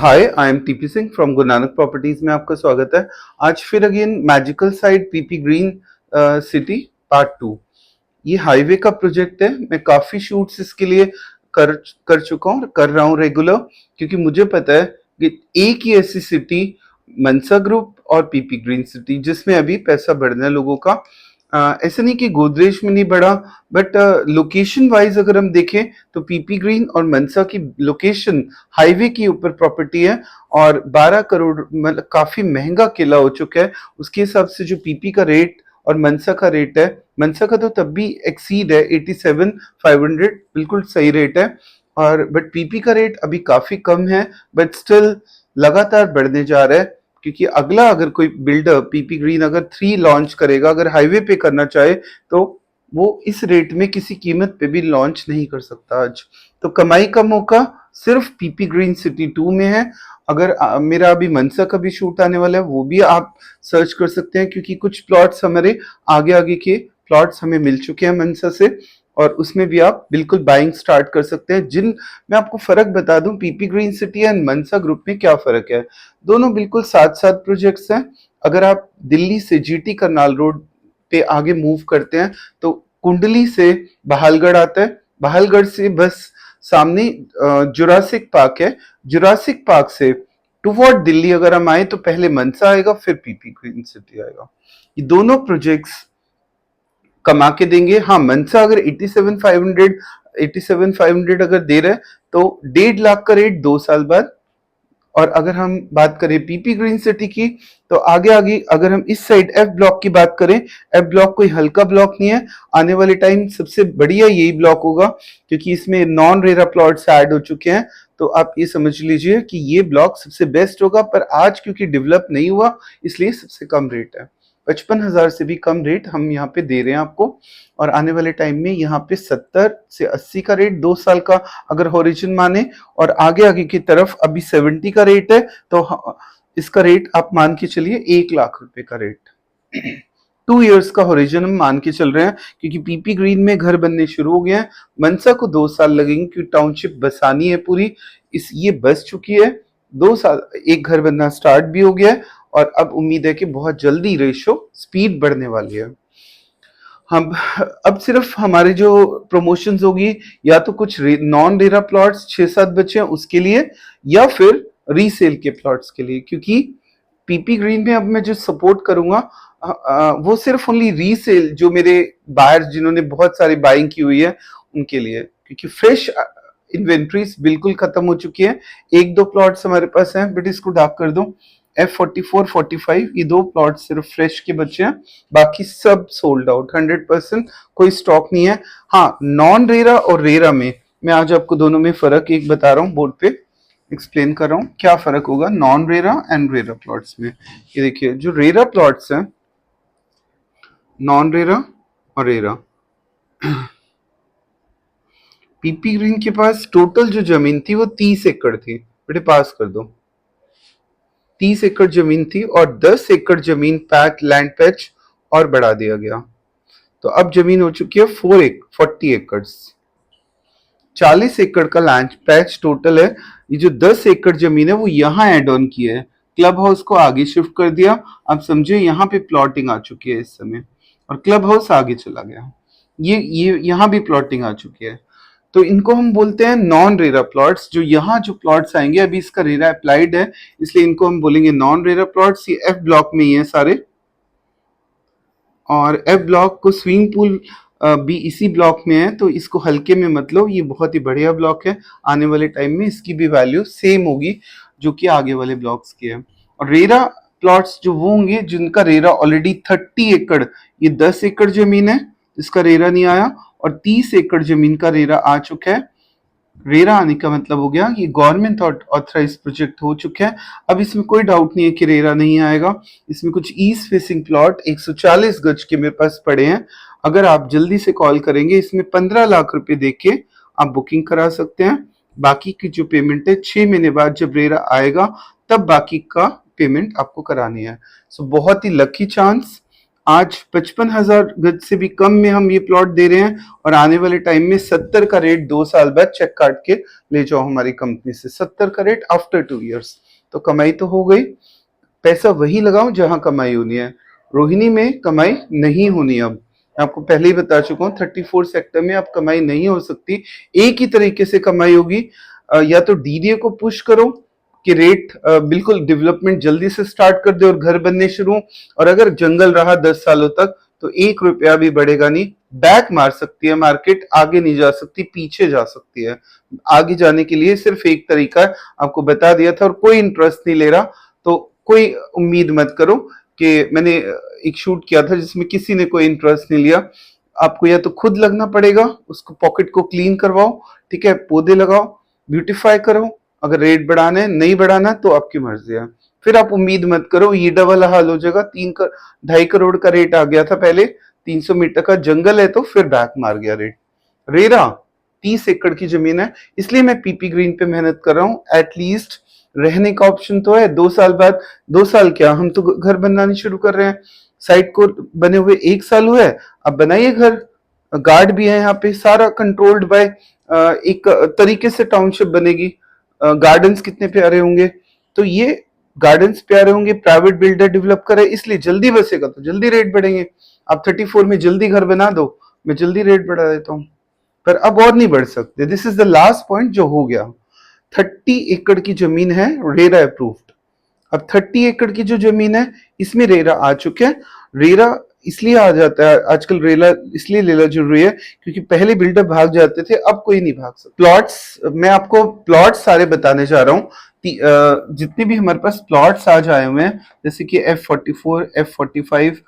Hi, I am TP Singh from Guru Nanak properties में आपका स्वागत है। आज फिर again magical side PP green city part 2। ये हाईवे का प्रोजेक्ट है। मैं काफी शूट्स इसके लिए कर कर चुका हूँ, कर रहा हूँ रेगुलर, क्योंकि मुझे पता है कि एक ही ऐसी सिटी मनसा ग्रुप और पीपी ग्रीन सिटी जिसमें अभी पैसा बढ़ना है लोगों का। ऐसा नहीं कि गोदरेज में नहीं बढ़ा, बट लोकेशन वाइज अगर हम देखें तो पीपी ग्रीन और मनसा की लोकेशन हाईवे के ऊपर प्रॉपर्टी है और 12 करोड़ मतलब काफी महंगा किला हो चुका है। उसके हिसाब से जो पीपी का रेट और मनसा का रेट है, मनसा का तो तब भी एक्सीड है 87,500, बिल्कुल सही रेट है। और बट पीपी का रेट अभी काफी कम है, बट स्टिल लगातार बढ़ने जा रहा है, क्योंकि अगला अगर कोई बिल्डर पीपी ग्रीन अगर 3 लॉन्च करेगा, अगर हाईवे पे करना चाहे तो वो इस रेट में किसी कीमत पे भी लॉन्च नहीं कर सकता आज। तो कमाई का मौका सिर्फ पीपी ग्रीन सिटी 2 में है। अगर मेरा अभी मनसा का भी शूट आने वाला है, वो भी आप सर्च कर सकते हैं, क्योंकि कुछ प्लॉट्स हमारे आगे आगे के प्लॉट्स हमें मिल चुके हैं मनसा से, और उसमें भी आप बिल्कुल बाइंग स्टार्ट कर सकते हैं। मैं आपको फर्क बता दूं, PP green city and Mansa group में क्या फर्क है। दोनों बिल्कुल साथ साथ प्रोजेक्ट्स हैं। अगर आप दिल्ली से जीटी करनाल रोड पे आगे मूव करते हैं तो कुंडली से बहालगढ़ आता है। बहालगढ़ से बस सामने जुरासिक पार्क है। जुरासिक पार्क से टुवर्ड दिल्ली अगर हम आए तो पहले मनसा आएगा, फिर पीपी ग्रीन सिटी आएगा। ये दोनों प्रोजेक्ट्स कमा के देंगे। हाँ, मनसा अगर 87,500 अगर दे रहे हैं तो 1.5 लाख का रेट 2 साल बाद। और अगर हम बात करें पीपी ग्रीन सिटी की, तो आगे आगे अगर हम इस साइड एफ ब्लॉक की बात करें, एफ ब्लॉक कोई हल्का ब्लॉक नहीं है। आने वाले टाइम सबसे बढ़िया यही ब्लॉक होगा, क्योंकि इसमें नॉन रेरा प्लॉट्स ऐड हो चुके हैं। तो आप ये समझ लीजिए कि ये ब्लॉक सबसे बेस्ट होगा, पर आज क्योंकि डेवलप नहीं हुआ इसलिए सबसे कम रेट है। 55,000 से भी कम रेट हम यहाँ पे दे रहे हैं आपको। और आने वाले टाइम में यहाँ पे 70 से 80 का रेट 2 साल का अगर होरिजन माने, और आगे आगे की तरफ अभी 70 का रेट है, तो इसका रेट आप मान के चलिए 1 लाख रुपए का रेट। 2 इयर्स का होरिजन हम मान के चल रहे हैं, क्योंकि पीपी ग्रीन में घर बनने शुरू हो गए हैं। मनसा को 2 साल लगेंगे, क्योंकि टाउनशिप बसानी है पूरी, ये बस चुकी है। 2 साल एक घर बनना स्टार्ट भी हो गया है, और अब उम्मीद है कि बहुत जल्दी रेशो स्पीड बढ़ने वाली है। हम अब सिर्फ हमारे जो प्रमोशंस होगी, या तो कुछ नॉन रेरा प्लॉट्स 6-7 बचे हैं उसके लिए, या फिर रीसेल के प्लॉट्स के लिए। क्योंकि पीपी ग्रीन में अब मैं जो सपोर्ट करूंगा वो सिर्फ ओनली रीसेल, जो मेरे बायर्स जिन्होंने बहुत सारी बाइंग की हुई है उनके लिए, क्योंकि फ्रेश इन्वेंट्रीज बिल्कुल खत्म हो चुकी है। 1-2 प्लॉट्स हमारे पास हैं, बट इसको डाक कर दो। F44, 45 ये 2 प्लॉट सिर्फ फ्रेश के बचे हैं, बाकी सब सोल्ड आउट 100%, कोई स्टॉक नहीं है। हाँ, नॉन रेरा और रेरा में मैं आज आपको दोनों में फर्क एक बता रहा हूँ, बोर्ड पे एक्सप्लेन कर रहा हूँ क्या फर्क होगा non RERA and RERA plots में। ये देखिए, जो रेरा प्लॉट्स हैं, नॉन रेरा और रेरा, पीपी ग्रीन के पास टोटल जो जमीन थी वो 30 एकड़ थी। बेटे पास कर दो। 30 एकड़ जमीन थी और 10 एकड़ जमीन पैच लैंड पैच और बढ़ा दिया गया। तो अब जमीन हो चुकी है 40 एकड़। 40 एकड़ का लैंड पैच टोटल है। ये जो 10 एकड़ जमीन है वो यहाँ एड ऑन की है, क्लब हाउस को आगे शिफ्ट कर दिया। आप समझे यहाँ पे प्लॉटिंग आ चुकी है इस समय, और क्लब हाउस आगे चला गया। ये यहाँ भी प्लॉटिंग आ चुकी है। तो इनको हम बोलते हैं नॉन रेरा प्लॉट्स। जो यहाँ जो प्लॉट्स आएंगे, अभी इसका रेरा अप्लाइड है इसलिए इनको हम बोलेंगे नॉन रेरा प्लॉट्स। ये एफ ब्लॉक में ही है सारे, और एफ ब्लॉक को स्विमिंग पूल भी इसी ब्लॉक में है, तो इसको हल्के में मत लो, ये बहुत ही बढ़िया ब्लॉक है। आने वाले टाइम में इसकी भी वैल्यू सेम होगी जो कि आगे वाले ब्लॉक्स की है। और रेरा प्लॉट्स जो वो होंगे जिनका रेरा ऑलरेडी 30 एकड़, ये 10 एकड़ जमीन है जिसका रेरा नहीं आया, और 30 एकड़ जमीन का रेरा आ चुका है। रेरा आने का मतलब हो गया ये गवर्नमेंट ऑथराइज प्रोजेक्ट हो चुका है। अब इसमें कोई डाउट नहीं है कि रेरा नहीं आएगा। इसमें कुछ ईस्ट फेसिंग प्लॉट 140 गज के मेरे पास पड़े हैं। अगर आप जल्दी से कॉल करेंगे, इसमें 15 लाख रुपए देके आप बुकिंग करा सकते हैं। बाकी की जो पेमेंट है 6 महीने बाद जब रेरा आएगा तब बाकी का पेमेंट आपको करानी है। सो बहुत ही लकी चांस। आज 55,000 गज से भी कम में हम ये प्लॉट दे रहे हैं और आने वाले टाइम में 70 का रेट 2 साल बाद चेक काट के ले जाओ हमारी कंपनी से, 70 का रेट आफ्टर 2 इयर्स। तो कमाई तो हो गई, पैसा वही लगाओ जहां कमाई होनी है। रोहिणी में कमाई नहीं होनी। अब मैं आपको पहले ही बता चुका हूँ 34 सेक्टर में अब कमाई नहीं हो सकती। एक ही तरीके से कमाई होगी, या तो डीडीए को पुश करो कि रेट बिल्कुल डेवलपमेंट जल्दी से स्टार्ट कर दे और घर बनने शुरू, और अगर जंगल रहा 10 सालों तक तो 1 रुपया भी बढ़ेगा नहीं। बैक मार सकती है मार्केट, आगे नहीं जा सकती, पीछे जा सकती है। आगे जाने के लिए सिर्फ एक तरीका है, आपको बता दिया था, और कोई इंटरेस्ट नहीं ले रहा। तो कोई उम्मीद मत करो कि मैंने एक शूट किया था जिसमें किसी ने कोई इंटरेस्ट नहीं लिया। आपको या तो खुद लगना पड़ेगा, उसको पॉकेट को क्लीन करवाओ, ठीक है, पौधे लगाओ, ब्यूटीफाई करो। अगर रेट बढ़ाना है, नहीं बढ़ाना तो आपकी मर्जी है। फिर आप उम्मीद मत करो ये डबल हाल हो जाएगा। 2.5 करोड़ का रेट आ गया था पहले, 300 मीटर का जंगल है तो फिर बैक मार गया रेट। रेरा 30 एकड़ की जमीन है, इसलिए मैं पीपी ग्रीन पे मेहनत कर रहा हूँ। एटलीस्ट रहने का ऑप्शन तो है। 2 साल बाद, 2 साल क्या, हम तो घर बनाने शुरू कर रहे हैं। साइट को बने हुए 1 साल हुआ है, अब बनाइए घर। गार्ड भी है यहाँ पे, सारा कंट्रोल्ड बाय एक तरीके से टाउनशिप बनेगी। गार्डन्स कितने प्यारे होंगे, तो ये गार्डन्स प्यारे होंगे, प्राइवेट बिल्डर डेवलप करे, इसलिए जल्दी बसेगा तो जल्दी रेट बढ़ेंगे। आप 34 में जल्दी घर बना दो, मैं जल्दी रेट बढ़ा देता हूँ, पर अब और नहीं बढ़ सकते। This is the last point जो हो गया। 30 एकड़ की जमीन है, रेरा अप्रूव्ड। अब 30 एकड़ की जो जमीन है इसमें रेरा आ चुके हैं। रेरा इसलिए आ जाता है आजकल, रेला इसलिए लेना जरूरी है क्योंकि पहले बिल्डर भाग जाते थे, अब कोई नहीं भाग सकता। प्लॉट्स, मैं आपको प्लॉट्स सारे बताने जा रहा हूँ। जितने भी हमारे पास प्लॉट्स आज आए हुए हैं, जैसे कि F44, F45,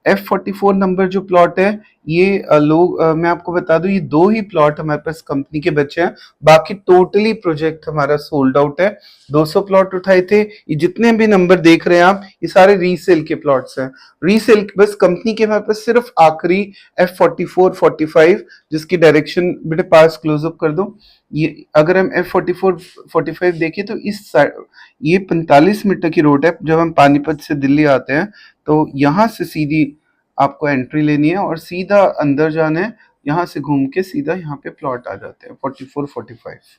F44 नंबर जो प्लॉट है, ये मैं आपको बता दूं, ये 2 ही प्लॉट हमारे पास कंपनी के बचे हैं। बाकी टोटली प्रोजेक्ट हमारा सोल्ड आउट है। 200 प्लॉट उठाए थे। ये जितने भी नंबर देख रहे हैं आप, ये सारे रीसेल के प्लॉट्स हैं। रीसेल बस कंपनी के हमारे पास सिर्फ आखिरी F44, 45, जिसकी डायरेक्शन बेटे पास क्लोजअप कर दो। ये अगर हम F44, 45 देखें तो इस साइड ये 45 मीटर की रोड है। जब हम पानीपत से दिल्ली आते हैं तो यहाँ से सीधी आपको एंट्री लेनी है और सीधा अंदर जाना है। यहाँ से घूम के सीधा यहाँ पे प्लॉट आ जाते हैं 44, 45।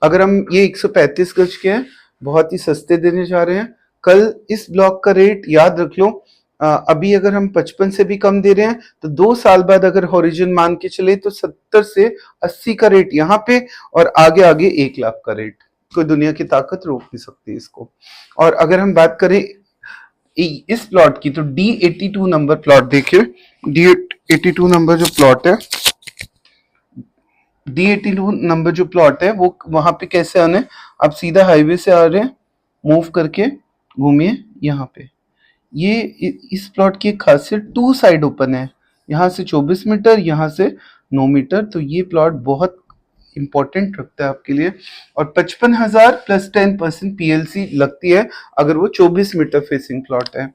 अगर हम ये 135 गज के हैं, बहुत ही सस्ते देने जा रहे हैं। कल इस ब्लॉक का रेट याद रख लो, अभी अगर हम 55 से भी कम दे रहे हैं तो 2 साल बाद अगर होरिजन मान के चले तो 70 से 80 का रेट यहाँ पे, और आगे आगे 1 लाख का रेट। कोई दुनिया की ताकत रोक नहीं सकती इसको। और अगर हम बात करें इस प्लॉट की, तो D82 नंबर प्लॉट देखिए। D82 नंबर जो प्लॉट है, D82 नंबर जो प्लॉट है वो वहां पे कैसे आने, आप सीधा हाईवे से आ रहे हैं, मूव करके घूमिए यहाँ पे। ये इस प्लॉट की एक खासियत, 2 साइड ओपन है। यहाँ से 24 मीटर, यहाँ से 9 मीटर। तो ये प्लॉट बहुत इंपॉर्टेंट रखता है आपके लिए। और 55,000 प्लस 10% PLC लगती है अगर वो 24 मीटर फेसिंग प्लॉट है।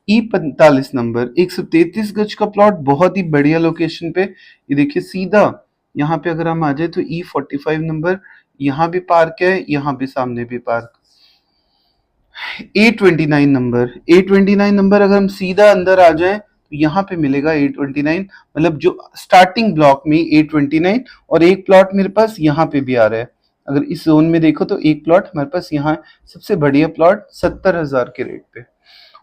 E45 नंबर 133 गज का प्लॉट, बहुत ही बढ़िया लोकेशन पे। ये देखिए सीधा यहाँ पे अगर हम आ जाए तो E45 नंबर, यहाँ भी पार्क है, यहाँ भी सामने भी park. A29 number, A29 number अगर हम सीधा अंदर आ जाए तो यहाँ पे मिलेगा A29। मतलब जो स्टार्टिंग ब्लॉक में A29, और एक प्लॉट मेरे पास यहाँ पे भी आ रहा है। अगर इस जोन में देखो तो एक प्लॉट हमारे पास यहाँ है, सबसे बढ़िया प्लॉट 70,000 के रेट पे।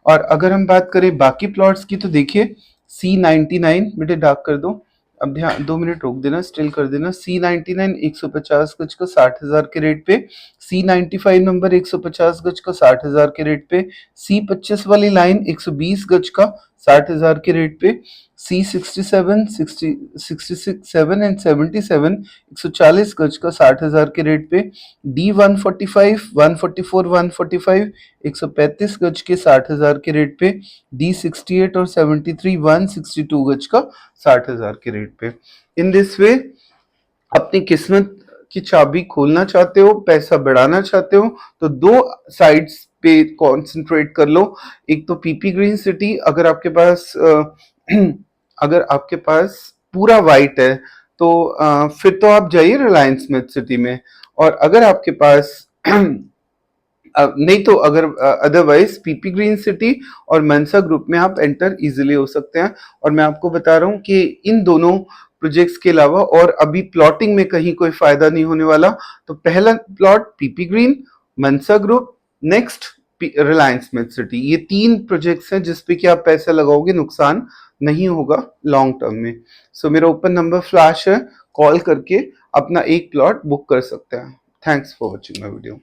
और अगर हम बात करें बाकी प्लॉट्स की तो देखिए C99, बेटे डार्क कर दो, अब ध्यान 2 मिनट रोक देना, स्टिल कर देना। C99 150 गज का 60,000 के रेट पे। C95 नंबर 150 गज का 60,000 के रेट पे। C25 वाली लाइन 120 गज का 60,000 के रेट पे। C67, 67 एंड 77 140 गज का 60,000 के रेट पे। D145, 144, 145 135 गज के 60,000 के रेट पे। D68 और 73 162 गज का 60,000 के रेट पे। इन दिस वे अपनी किस्मत की चाबी खोलना चाहते हो, पैसा बढ़ाना चाहते हो, तो 2 साइड्स पे कंसंट्रेट कर लो। एक तो पीपी ग्रीन सिटी, अगर आपके पास अगर आपके पास पूरा वाइट है तो फिर तो आप जाइए रिलायंस स्मिथ सिटी में। और अगर आपके पास नहीं तो अगर अदरवाइज पीपी ग्रीन सिटी और मनसा ग्रुप में आप एंटर इजीली हो सकते हैं। और मैं आपको बता रहा हूँ कि इन दोनों प्रोजेक्ट्स के अलावा और अभी प्लॉटिंग में कहीं कोई फायदा नहीं होने वाला। तो पहला plot PP green, Mansa group, next Reliance med city, ये 3 प्रोजेक्ट्स हैं जिसपे कि आप पैसा लगाओगे नुकसान नहीं होगा लॉन्ग टर्म में। सो मेरा ओपन नंबर फ्लैश है, कॉल करके अपना एक प्लॉट बुक कर सकते हैं। Thanks for watching my video.